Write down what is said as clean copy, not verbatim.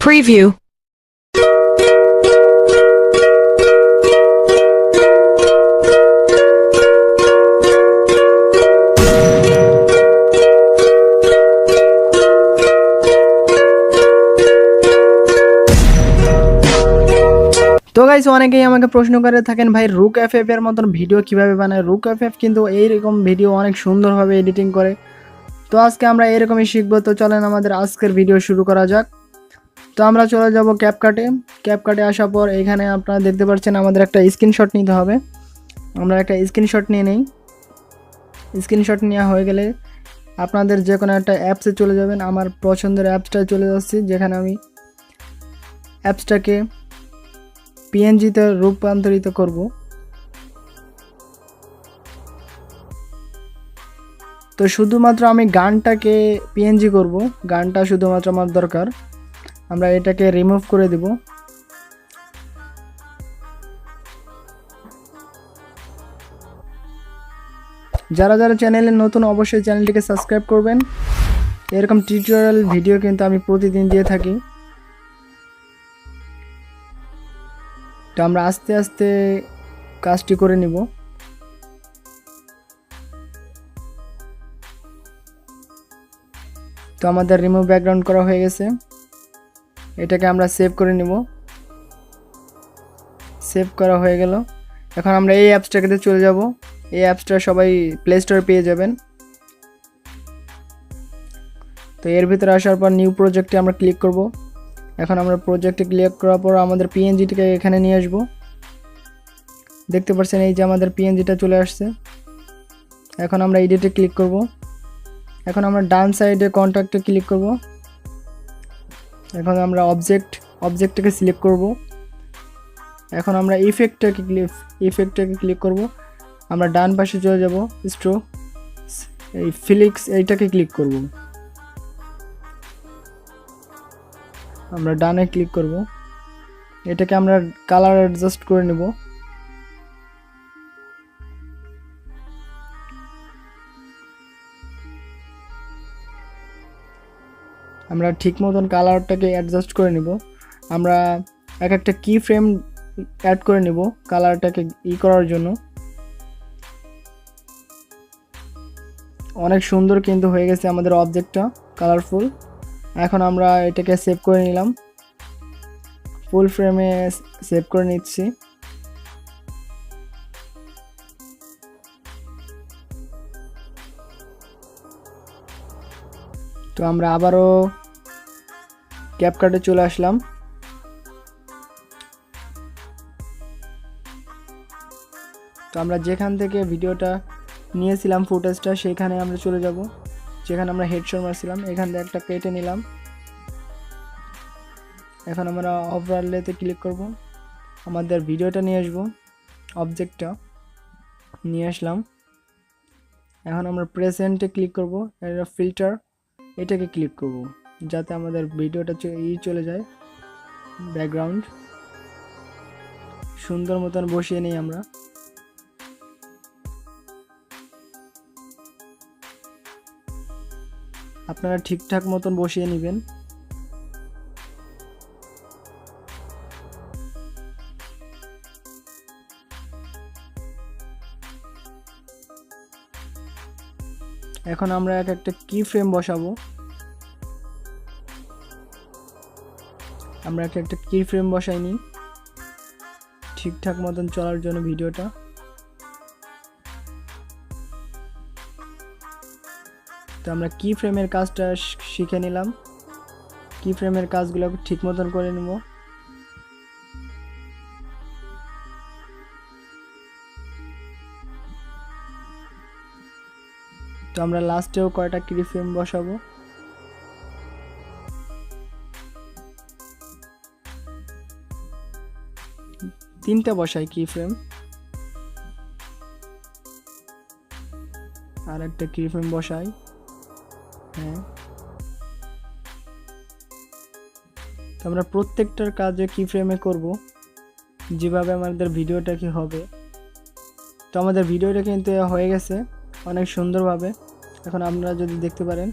Preview. তো guys অনেকেই আমাকে প্রশ্ন করে থাকেন ভাই রুক এফএফ এর মতন ভিডিও কিভাবে বানায়। রুক এফএফ কিন্তু এইরকম ভিডিও অনেক সুন্দরভাবে এডিটিং করে। তো আজকে আমরা এরকমই শিখবো। তো চলেন আমাদের আজকের ভিডিও শুরু করা যাক। তো আমরা চলে যাব ক্যাপকাটে আসার পর এখানে আপনারা দেখতে পাচ্ছেন আমাদের একটা স্ক্রিনশট নিতে হবে। আমরা একটা স্ক্রিনশট নিয়ে নেই। স্ক্রিনশট নেওয়া হয়ে গেলে আপনাদের যে কোনো একটা অ্যাপসে চলে যাবেন। আমার পছন্দের অ্যাপসটায় চলে যাচ্ছি, যেখানে আমি অ্যাপসটাকে পিএনজিতে রূপান্তরিত করব। তো শুধুমাত্র আমি গানটাকে পিএনজি করব, গানটা শুধুমাত্র আমার দরকার। আমরা এটাকে রিমুভ করে দেব। যারা যারা চ্যানেলে নতুন অবশ্যই চ্যানেলটিকে সাবস্ক্রাইব করবেন। এরকম টিউটোরিয়াল ভিডিও কিন্তু আমি প্রতিদিন দিয়ে থাকি। তো আমরা আস্তে আস্তে কাজটি করে নিব। তো আমাদের রিমুভ ব্যাকগ্রাউন্ড করা হয়ে গেছে। এটাকে আমরা সেভ করে নিব। সেভ করা হয়ে গেল। এখন আমরা এই অ্যাপসটাকে চলে যাব। এই অ্যাপসটা সবাই প্লে স্টোরে পেয়ে যাবেন। তো এর ভিতরে আসার পর নিউ প্রজেক্টে আমরা ক্লিক করব। এখন আমরা প্রজেক্টে ক্লিক করার পর আমাদের পিএনজিটাকে এখানে নিয়ে আসব। দেখতে পাচ্ছেন এই যে আমাদের পিএনজিটা চলে আসছে। এখন আমরা এডিটে ক্লিক করব। এখন আমরা ডান সাইডে কন্ট্যাক্টে ক্লিক করব। এখন আমরা অবজেক্টটাকে সিলেক্ট করব। এখন আমরা ইফেক্টটাকে ক্লিক করব। আমরা ডান পাশে চলে যাব, স্ট্রোক এই ফিলিক্স এইটাকে ক্লিক করব। আমরা ডানে ক্লিক করব। এটাকে আমরা কালার অ্যাডজাস্ট করে নেব। আমরা ঠিক মতন কালারটাকে অ্যাডজাস্ট করে নেব। আমরা একটা কি ফ্রেম অ্যাড করে নেব কালারটাকে করার জন্য। অনেক সুন্দর কিন্তু হয়ে গেছে আমাদের অবজেক্টটা, কালারফুল। এখন আমরা এটাকে সেভ করে নিলাম। ফুল ফ্রেমে সেভ করে নিচ্ছি। তো আমরা আবারও ক্যাপকাটে চলে আসলাম। তো আমরা যেখান থেকে ভিডিওটা নিয়েছিলাম ফুটেজটা সেখানে আমরা চলে যাব, যেখানে আমরা হেডশট মারছিলাম। এখান থেকে একটা কেটে নিলাম। এখন আমরা ওভারলেতে ক্লিক করব। আমাদের ভিডিওটা নিয়ে আসবো, অবজেক্টটা নিয়ে আসলাম। এখন আমরা প্রেজেন্টে ক্লিক করব। এটা ফিল্টার, এটাকে ক্লিক করব যাতে আমাদের ভিডিওটা চলে যায়। ব্যাকগ্রাউন্ড সুন্দর মতন বসিয়ে নিই আমরা। আপনারা ঠিকঠাক মতন বসিয়ে নেবেন। এখন আমরা একটা কি ফ্রেম বসাবো। আমরা একটা কি ফ্রেম বসাইনি ঠিকঠাক মতন চলার জন্য ভিডিওটা। তো আমরা কি ফ্রেমের কাজটা শিখে নিলাম। কি ফ্রেমের কাজগুলো ঠিক মতন করে নেব। তো আমরা লাস্টেও কয়টা কি ফ্রেম বসাবো। তিনটা বসাই কি ফ্রেম, আর একটা কি ফ্রেম বসাই। হ্যাঁ, তো আমরা প্রত্যেকটার কাজে কি ফ্রেমে করব, যেভাবে আমাদের ভিডিওটা কি হবে। তো আমাদের ভিডিওটা কিন্তু হয়ে গেছে অনেক সুন্দরভাবে। এখন আপনারা যদি দেখতে পারেন